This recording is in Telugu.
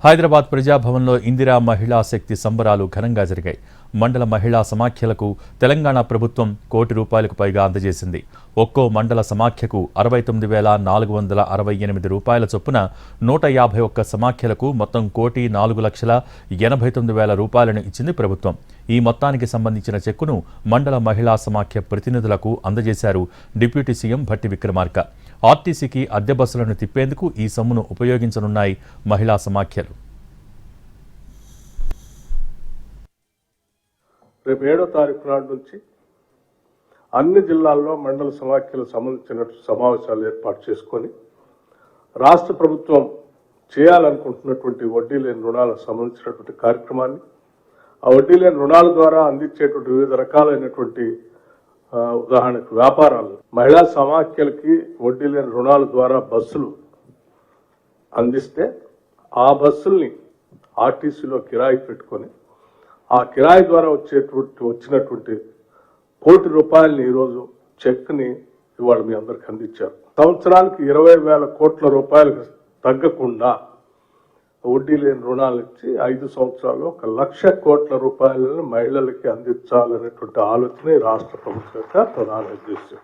హైదరాబాద్ ప్రజాభవన్లో ఇందిరా మహిళా శక్తి సంబరాలు ఘనంగా జరిగాయి. మండల మహిళా సమాఖ్యలకు తెలంగాణ ప్రభుత్వం ₹1 కోటి పైగా అందజేసింది. ఒక్కో మండల సమాఖ్యకు ₹62,468 చొప్పున 151 సమాఖ్యలకు మొత్తం ₹1,04,89,000 ఇచ్చింది ప్రభుత్వం. ఈ మొత్తానికి సంబంధించిన చెక్కును మండల మహిళా సమాఖ్య ప్రతినిధులకు అందజేశారు డిప్యూటీ సీఎం భట్టి విక్రమార్క. ఆర్టీసీకి అద్దె బస్సులను తిప్పేందుకు ఈ సొమ్మును ఉపయోగించనున్నాయి మహిళా సమాఖ్యలు. రేపు 7వ తారీఖు నాటి నుంచి అన్ని జిల్లాల్లో మండల సమాఖ్యలకు సంబంధించిన సమావేశాలు ఏర్పాటు చేసుకొని రాష్ట్ర ప్రభుత్వం చేయాలనుకుంటున్నటువంటి వడ్డీ లేని రుణాలకు సంబంధించినటువంటి కార్యక్రమాన్ని, ఆ వడ్డీ లేని రుణాల ద్వారా అందించేటువంటి వివిధ రకాలైనటువంటి ఉదాహరణకు వ్యాపారాలు, మహిళా సమాఖ్యలకి వడ్డీ లేని రుణాల ద్వారా బస్సులు అందిస్తే ఆ బస్సుల్ని ఆర్టీసీలో కిరాయి పెట్టుకొని ఆ కిరాయి ద్వారా వచ్చినటువంటి ₹1 కోటి ఈరోజు చెక్ని ఇవాళ మీ అందరికి అందించారు. సంవత్సరానికి 20,000 కోట్ల రూపాయలకు తగ్గకుండా వడ్డీ లేని రుణాలు ఇచ్చి 5 సంవత్సరాల్లో ₹1,00,000 కోట్ల మహిళలకి అందించాలనేటువంటి ఆలోచన రాష్ట్ర ప్రభుత్వం యొక్క ప్రధాన ఉద్దేశం.